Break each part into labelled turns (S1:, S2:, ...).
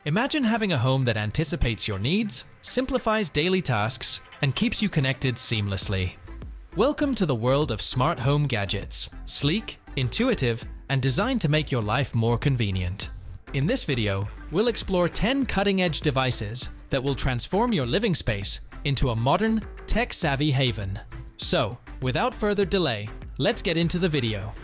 S1: Imagine having a home that anticipates your needs, simplifies daily tasks, and keeps you connected seamlessly. Welcome to the world of smart home gadgets, sleek, intuitive, and designed to make your life more convenient. In this video, we'll explore 10 cutting-edge devices that will transform your living space into a modern, tech-savvy haven. So, without further delay, let's get into the video.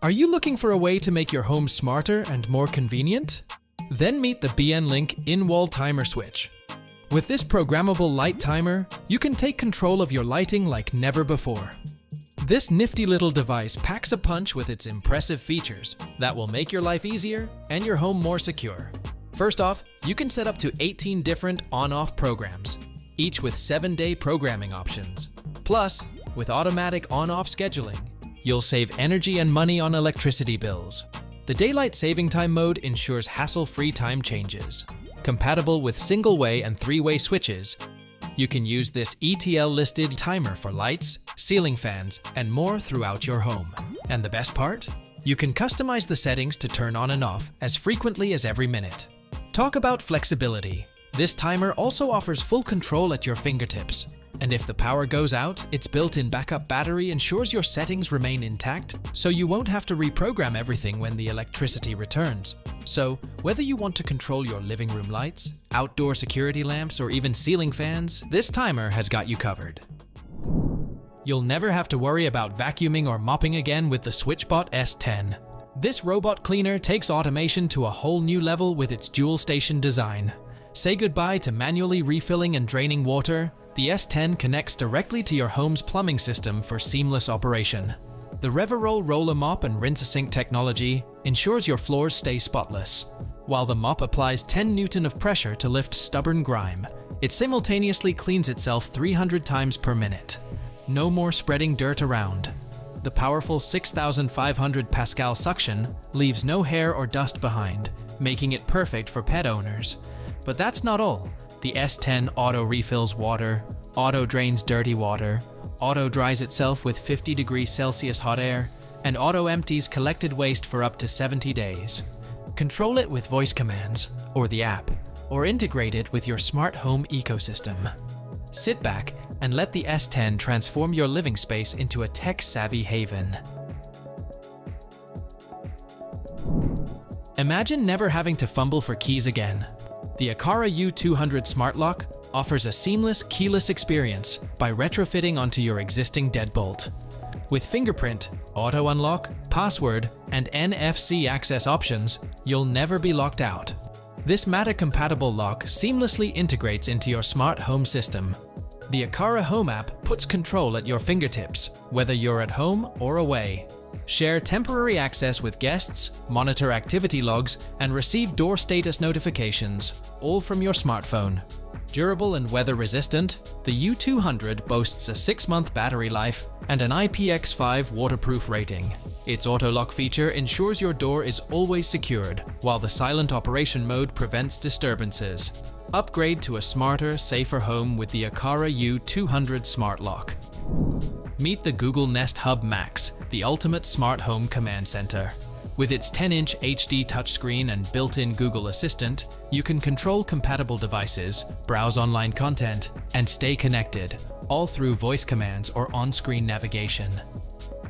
S1: Are you looking for a way to make your home smarter and more convenient? Then meet the BN-Link in-wall timer switch. With this programmable light timer, you can take control of your lighting like never before. This nifty little device packs a punch with its impressive features that will make your life easier and your home more secure. First off, you can set up to 18 different on-off programs, each with 7-day programming options. Plus, with automatic on-off scheduling, you'll save energy and money on electricity bills. The daylight saving time mode ensures hassle-free time changes. Compatible with single-way and three-way switches, you can use this ETL-listed timer for lights, ceiling fans, and more throughout your home. And the best part? You can customize the settings to turn on and off as frequently as every minute. Talk about flexibility. This timer also offers full control at your fingertips. And if the power goes out, its built-in backup battery ensures your settings remain intact, so you won't have to reprogram everything when the electricity returns. So, whether you want to control your living room lights, outdoor security lamps, or even ceiling fans, this timer has got you covered. You'll never have to worry about vacuuming or mopping again with the SwitchBot S10. This robot cleaner takes automation to a whole new level with its dual-station design. Say goodbye to manually refilling and draining water. The S10 connects directly to your home's plumbing system for seamless operation. The Reverol Roller Mop and Rinse-A-Sink technology ensures your floors stay spotless. While the mop applies 10 Newton of pressure to lift stubborn grime, it simultaneously cleans itself 300 times per minute. No more spreading dirt around. The powerful 6,500 Pascal suction leaves no hair or dust behind, making it perfect for pet owners. But that's not all. The S10 auto-refills water, auto-drains dirty water, auto-dries itself with 50 degrees Celsius hot air, and auto-empties collected waste for up to 70 days. Control it with voice commands, or the app, or integrate it with your smart home ecosystem. Sit back and let the S10 transform your living space into a tech-savvy haven. Imagine never having to fumble for keys again. The Aqara U200 Smart Lock offers a seamless, keyless experience by retrofitting onto your existing deadbolt. With fingerprint, auto unlock, password, and NFC access options, you'll never be locked out. This Matter-compatible lock seamlessly integrates into your smart home system. The Aqara Home app puts control at your fingertips, whether you're at home or away. Share temporary access with guests, monitor activity logs, and receive door status notifications, all from your smartphone. Durable and weather-resistant, the U200 boasts a 6-month battery life and an IPX5 waterproof rating. Its auto-lock feature ensures your door is always secured, while the silent operation mode prevents disturbances. Upgrade to a smarter, safer home with the Aqara U200 Smart Lock. Meet the Google Nest Hub Max, the ultimate smart home command center. With its 10-inch HD touchscreen and built-in Google Assistant, you can control compatible devices, browse online content, and stay connected, all through voice commands or on-screen navigation.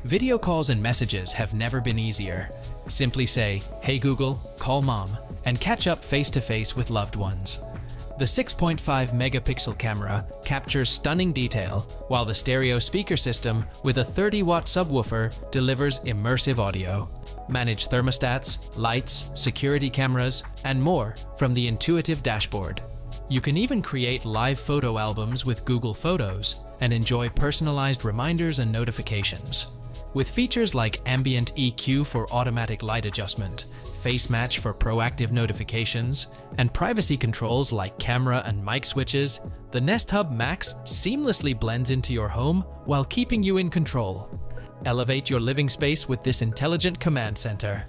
S1: Video calls and messages have never been easier. Simply say, "Hey Google, call Mom," and catch up face-to-face with loved ones. The 6.5 megapixel camera captures stunning detail, while the stereo speaker system with a 30-watt subwoofer delivers immersive audio. Manage thermostats, lights, security cameras, and more from the intuitive dashboard. You can even create live photo albums with Google Photos and enjoy personalized reminders and notifications. With features like ambient EQ for automatic light adjustment, face match for proactive notifications, and privacy controls like camera and mic switches, the Nest Hub Max seamlessly blends into your home while keeping you in control. Elevate your living space with this intelligent command center.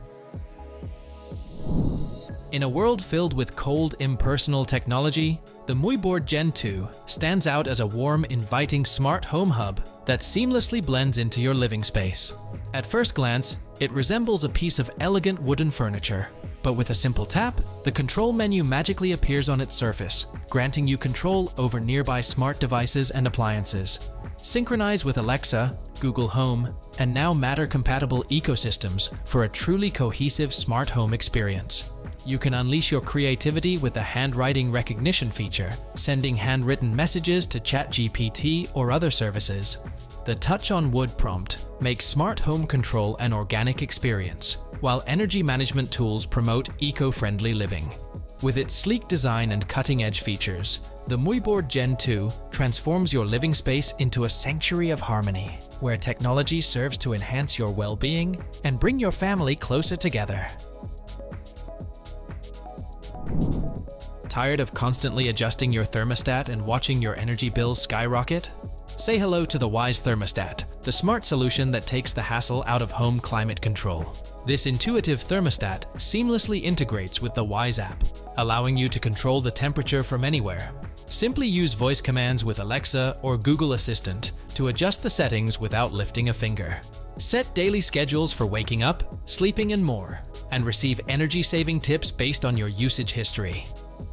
S1: In a world filled with cold, impersonal technology, The Mui Board Gen 2 stands out as a warm, inviting smart home hub that seamlessly blends into your living space. At first glance, it resembles a piece of elegant wooden furniture, but with a simple tap, the control menu magically appears on its surface, granting you control over nearby smart devices and appliances. Synchronize with Alexa, Google Home, and now Matter-compatible ecosystems for a truly cohesive smart home experience. You can unleash your creativity with the handwriting recognition feature, sending handwritten messages to ChatGPT or other services. The Touch on Wood prompt makes smart home control an organic experience, while energy management tools promote eco-friendly living. With its sleek design and cutting-edge features, the Mui Board Gen 2 transforms your living space into a sanctuary of harmony, where technology serves to enhance your well-being and bring your family closer together. Tired of constantly adjusting your thermostat and watching your energy bills skyrocket? Say hello to the Wyze Thermostat, the smart solution that takes the hassle out of home climate control. This intuitive thermostat seamlessly integrates with the Wyze app, allowing you to control the temperature from anywhere. Simply use voice commands with Alexa or Google Assistant to adjust the settings without lifting a finger. Set daily schedules for waking up, sleeping, and more, and receive energy-saving tips based on your usage history.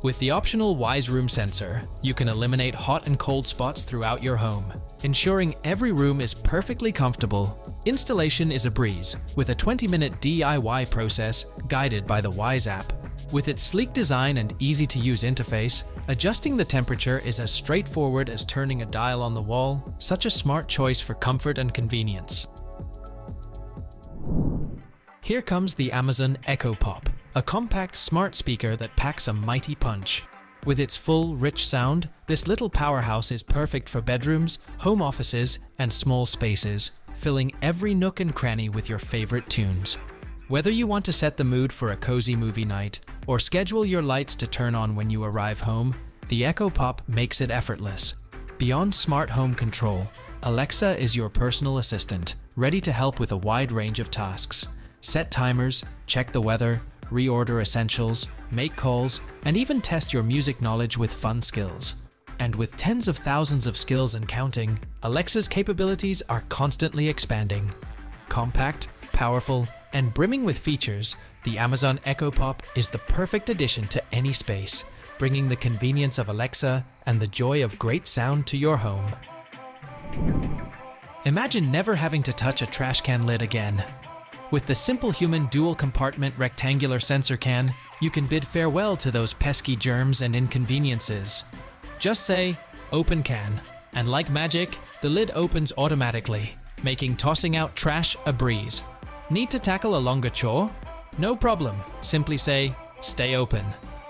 S1: With the optional Wyze Room sensor, you can eliminate hot and cold spots throughout your home, ensuring every room is perfectly comfortable. Installation is a breeze, with a 20-minute DIY process guided by the Wyze app. With its sleek design and easy-to-use interface, adjusting the temperature is as straightforward as turning a dial on the wall. Such a smart choice for comfort and convenience. Here comes the Amazon Echo Pop, a compact smart speaker that packs a mighty punch. With its full, rich sound, this little powerhouse is perfect for bedrooms, home offices, and small spaces, filling every nook and cranny with your favorite tunes. Whether you want to set the mood for a cozy movie night or schedule your lights to turn on when you arrive home, the Echo Pop makes it effortless. Beyond smart home control, Alexa is your personal assistant, ready to help with a wide range of tasks. Set timers, check the weather, reorder essentials, make calls, and even test your music knowledge with fun skills. And with tens of thousands of skills and counting, Alexa's capabilities are constantly expanding. Compact, powerful, and brimming with features, the Amazon Echo Pop is the perfect addition to any space, bringing the convenience of Alexa and the joy of great sound to your home. Imagine never having to touch a trash can lid again. With the Simplehuman dual-compartment rectangular sensor can, you can bid farewell to those pesky germs and inconveniences. Just say, "Open can," and like magic, the lid opens automatically, making tossing out trash a breeze. Need to tackle a longer chore? No problem. Simply say, "Stay open,"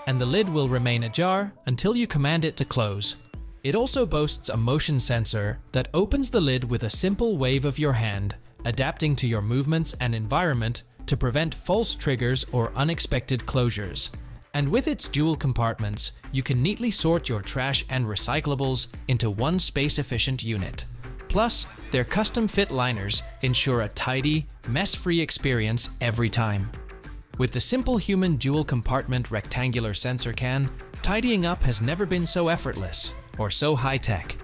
S1: and the lid will remain ajar until you command it to close. It also boasts a motion sensor that opens the lid with a simple wave of your hand, adapting to your movements and environment to prevent false triggers or unexpected closures. And with its dual compartments, you can neatly sort your trash and recyclables into one space-efficient unit. Plus, their custom-fit liners ensure a tidy, mess-free experience every time. With the Simplehuman dual-compartment rectangular sensor can, tidying up has never been so effortless or so high-tech.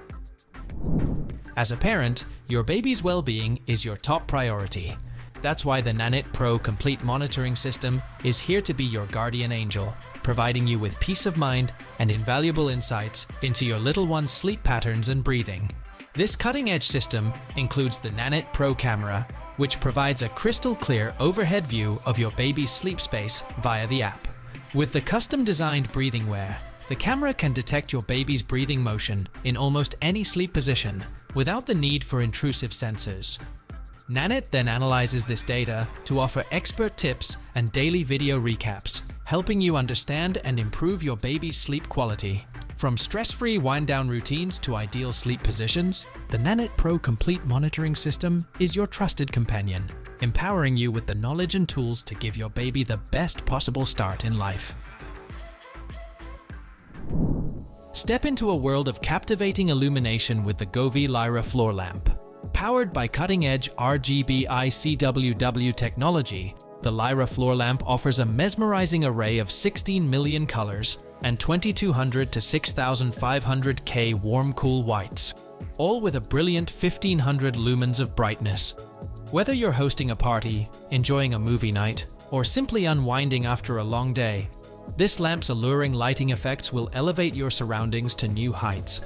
S1: As a parent, your baby's well-being is your top priority. That's why the Nanit Pro Complete Monitoring System is here to be your guardian angel, providing you with peace of mind and invaluable insights into your little one's sleep patterns and breathing. This cutting-edge system includes the Nanit Pro camera, which provides a crystal-clear overhead view of your baby's sleep space via the app. With the custom-designed breathing wear, the camera can detect your baby's breathing motion in almost any sleep position, without the need for intrusive sensors. Nanit then analyzes this data to offer expert tips and daily video recaps, helping you understand and improve your baby's sleep quality. From stress-free wind-down routines to ideal sleep positions, the Nanit Pro Complete Monitoring System is your trusted companion, empowering you with the knowledge and tools to give your baby the best possible start in life. Step into a world of captivating illumination with the Govee Lyra floor lamp. Powered by cutting-edge RGB ICWW technology, the Lyra floor lamp offers a mesmerizing array of 16 million colors, and 2200 to 6500 K warm-cool whites, all with a brilliant 1500 lumens of brightness. Whether you're hosting a party, enjoying a movie night, or simply unwinding after a long day, this lamp's alluring lighting effects will elevate your surroundings to new heights.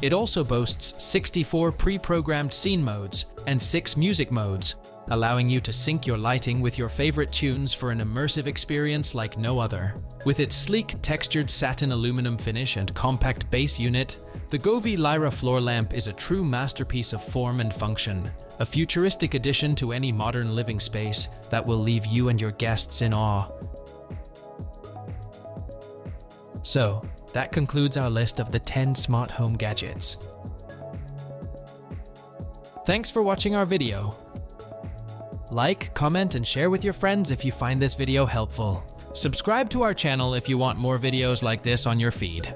S1: It also boasts 64 pre-programmed scene modes and 6 music modes, allowing you to sync your lighting with your favorite tunes for an immersive experience like no other. With its sleek, textured satin aluminum finish and compact base unit, the Govee Lyra floor lamp is a true masterpiece of form and function, a futuristic addition to any modern living space that will leave you and your guests in awe. So, that concludes our list of the 10 smart home gadgets. Thanks for watching our video. Like, comment, and share with your friends if you find this video helpful. Subscribe to our channel if you want more videos like this on your feed.